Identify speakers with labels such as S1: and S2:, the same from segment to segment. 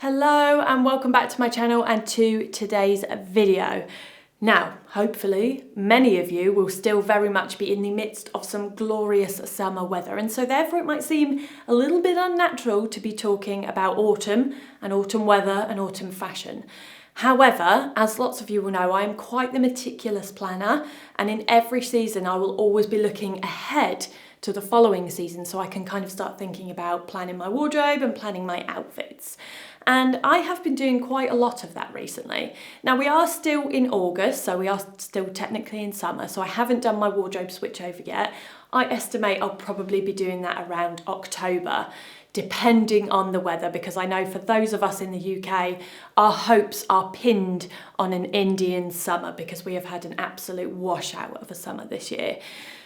S1: Hello and welcome back to my channel and to today's video. Now, hopefully many of you will still very much be in the midst of some glorious summer weather, and so therefore it might seem a little bit unnatural to be talking about autumn and autumn weather and autumn fashion. However, as lots of you will know, I am quite the meticulous planner, and in every season I will always be looking ahead to the following season so I can kind of start thinking about planning my wardrobe and planning my outfits. And I have been doing quite a lot of that recently. Now we are still in August, so we are still technically in summer, so I haven't done my wardrobe switch over yet. I estimate I'll probably be doing that around October, depending on the weather, because I know for those of us in the UK, our hopes are pinned on an Indian summer because we have had an absolute washout of a summer this year.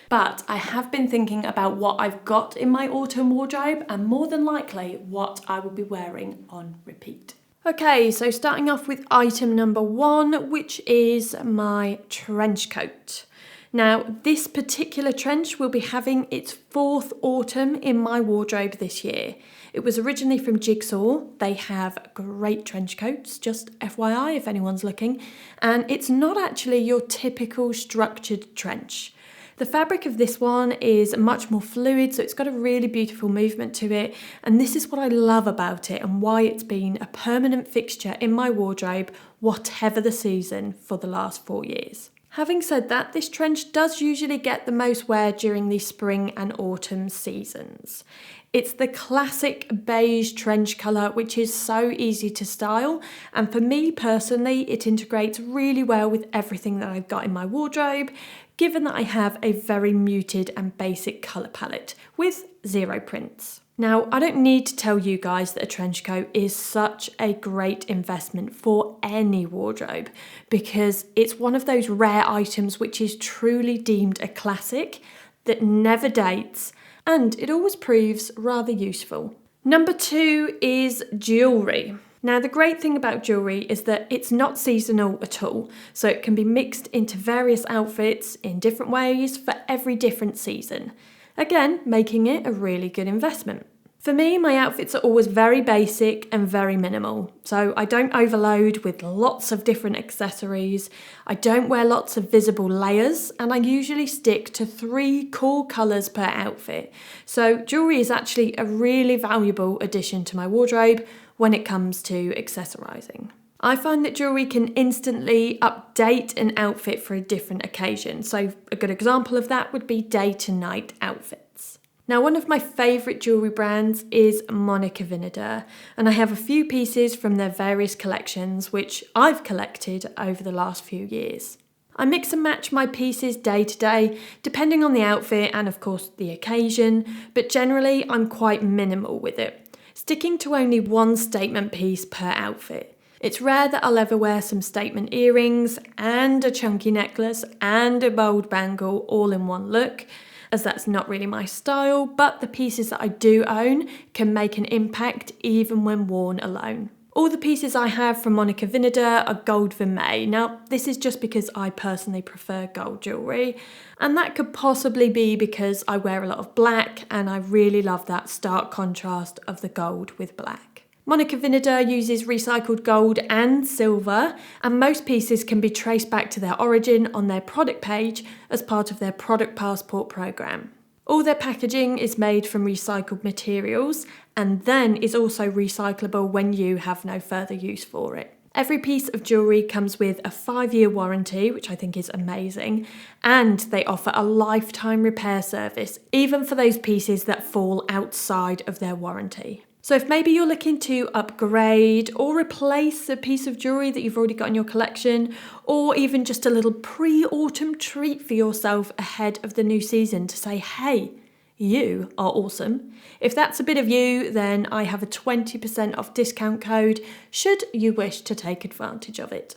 S1: But I have been thinking about what I've got in my autumn wardrobe and more than likely what I will be wearing on repeat. Okay, so starting off with item number one, which is my trench coat. Now, this particular trench will be having its fourth autumn in my wardrobe this year. It was originally from Jigsaw. They have great trench coats, just FYI if anyone's looking. And it's not actually your typical structured trench. The fabric of this one is much more fluid, so it's got a really beautiful movement to it, and this is what I love about it and why it's been a permanent fixture in my wardrobe, whatever the season, for the last 4 years. Having said that, this trench does usually get the most wear during the spring and autumn seasons. It's the classic beige trench colour, which is so easy to style, and for me personally, it integrates really well with everything that I've got in my wardrobe, given that I have a very muted and basic colour palette with zero prints. Now, I don't need to tell you guys that a trench coat is such a great investment for any wardrobe because it's one of those rare items which is truly deemed a classic that never dates, and it always proves rather useful. Number two is jewellery. Now, the great thing about jewellery is that it's not seasonal at all, so it can be mixed into various outfits in different ways for every different season. Again, making it a really good investment. For me, my outfits are always very basic and very minimal, so I don't overload with lots of different accessories, I don't wear lots of visible layers, and I usually stick to 3 core colours per outfit. So jewellery is actually a really valuable addition to my wardrobe when it comes to accessorising. I find that jewellery can instantly update an outfit for a different occasion. So a good example of that would be day to night outfits. Now, one of my favourite jewellery brands is MONICA VINADER, and I have a few pieces from their various collections which I've collected over the last few years. I mix and match my pieces day to day, depending on the outfit and of course the occasion, but generally I'm quite minimal with it, sticking to only one statement piece per outfit. It's rare that I'll ever wear some statement earrings and a chunky necklace and a bold bangle all in one look, as that's not really my style, but the pieces that I do own can make an impact even when worn alone. All the pieces I have from MONICA VINADER are gold vermeil. Now, this is just because I personally prefer gold jewellery, and that could possibly be because I wear a lot of black and I really love that stark contrast of the gold with black. MONICA VINADER uses recycled gold and silver, and most pieces can be traced back to their origin on their product page as part of their product passport program. All their packaging is made from recycled materials and then is also recyclable when you have no further use for it. Every piece of jewellery comes with a 5-year warranty, which I think is amazing, and they offer a lifetime repair service, even for those pieces that fall outside of their warranty. So if maybe you're looking to upgrade or replace a piece of jewellery that you've already got in your collection, or even just a little pre-autumn treat for yourself ahead of the new season to say, hey, you are awesome. If that's a bit of you, then I have a 20% off discount code should you wish to take advantage of it.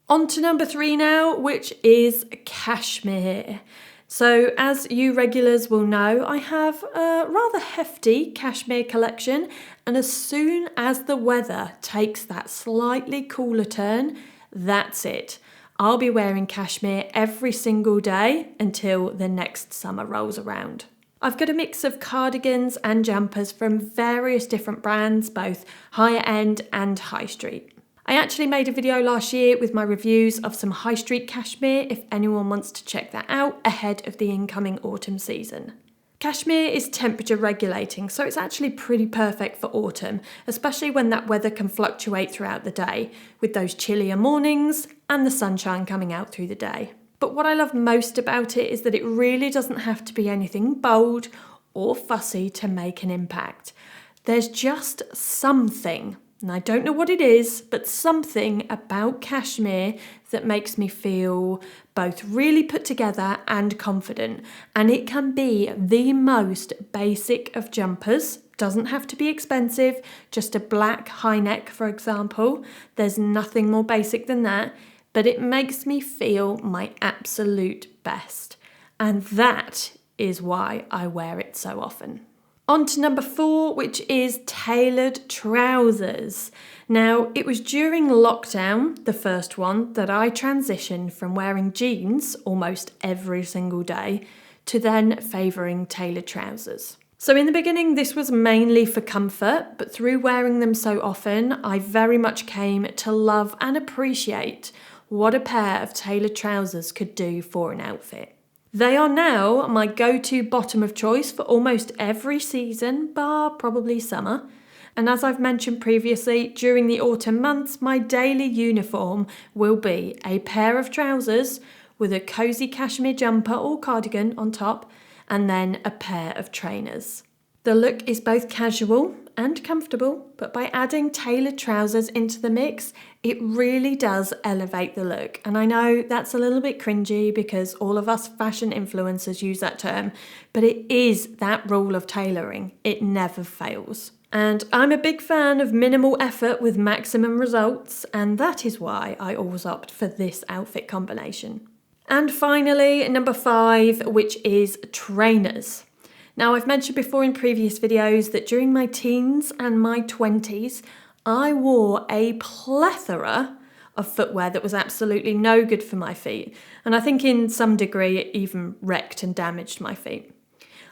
S1: On to number 3 now, which is Cashmere. So as you regulars will know, I have a rather hefty Cashmere collection, and as soon as the weather takes that slightly cooler turn, that's it. I'll be wearing cashmere every single day until the next summer rolls around. I've got a mix of cardigans and jumpers from various different brands, both higher end and high street. I actually made a video last year with my reviews of some high street cashmere if anyone wants to check that out ahead of the incoming autumn season. Cashmere is temperature regulating, so it's actually pretty perfect for autumn, especially when that weather can fluctuate throughout the day, with those chillier mornings and the sunshine coming out through the day. But what I love most about it is that it really doesn't have to be anything bold or fussy to make an impact. There's just something, and I don't know what it is, but something about cashmere that makes me feel both really put together and confident. And it can be the most basic of jumpers. Doesn't have to be expensive, just a black high neck, for example. There's nothing more basic than that, but it makes me feel my absolute best. And that is why I wear it so often. On to number 4, which is tailored trousers. Now, it was during lockdown, the first one, that I transitioned from wearing jeans almost every single day to then favouring tailored trousers. So in the beginning, this was mainly for comfort, but through wearing them so often, I very much came to love and appreciate what a pair of tailored trousers could do for an outfit. They are now my go-to bottom of choice for almost every season, bar probably summer. And as I've mentioned previously, during the autumn months, my daily uniform will be a pair of trousers with a cosy cashmere jumper or cardigan on top, and then a pair of trainers. The look is both casual and comfortable, but by adding tailored trousers into the mix, it really does elevate the look. And I know that's a little bit cringy because all of us fashion influencers use that term, but it is that rule of tailoring. It never fails. And I'm a big fan of minimal effort with maximum results, and that is why I always opt for this outfit combination. And finally, number 5, which is trainers. Now, I've mentioned before in previous videos that during my teens and my 20s, I wore a plethora of footwear that was absolutely no good for my feet. And I think in some degree it even wrecked and damaged my feet.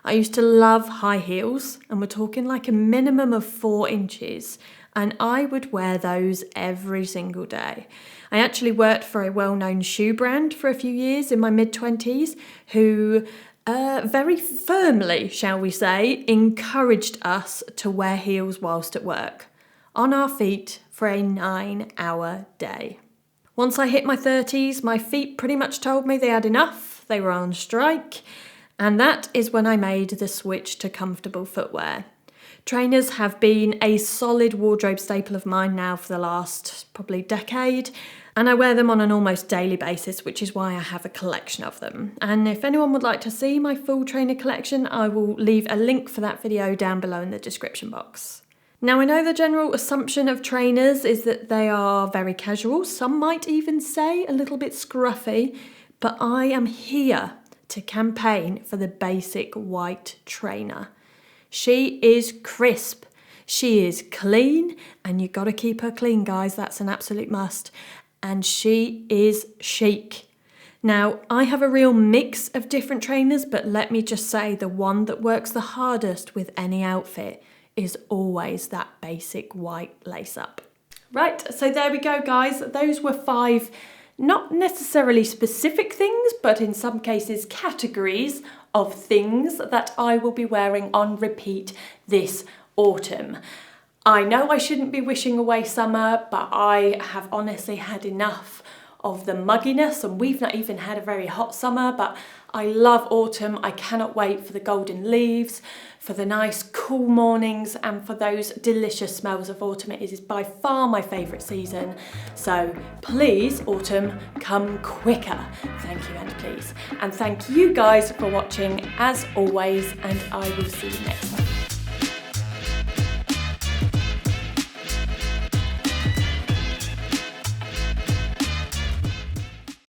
S1: I used to love high heels, and we're talking like a minimum of 4 inches. And I would wear those every single day. I actually worked for a well-known shoe brand for a few years in my mid-20s who very firmly, shall we say, encouraged us to wear heels whilst at work, on our feet for a 9-hour day. Once I hit my 30s, my feet pretty much told me they had enough, they were on strike, and that is when I made the switch to comfortable footwear. Trainers have been a solid wardrobe staple of mine now for the last probably decade, and I wear them on an almost daily basis, which is why I have a collection of them. And if anyone would like to see my full trainer collection, I will leave a link for that video down below in the description box. Now, I know the general assumption of trainers is that they are very casual, some might even say a little bit scruffy, but I am here to campaign for the basic white trainer. She is crisp, she is clean, and you've got to keep her clean, guys, that's an absolute must. And she is chic. Now, I have a real mix of different trainers, but let me just say the one that works the hardest with any outfit is always that basic white lace-up. Right, so there we go, guys. Those were 5 not necessarily specific things, but in some cases categories of things that I will be wearing on repeat this autumn. I know I shouldn't be wishing away summer, but I have honestly had enough of the mugginess, and we've not even had a very hot summer, but I love autumn. I cannot wait for the golden leaves, for the nice cool mornings, and for those delicious smells of autumn. It is by far my favourite season. So please, autumn, come quicker. Thank you and please. And thank you guys for watching as always, and I will see you next time.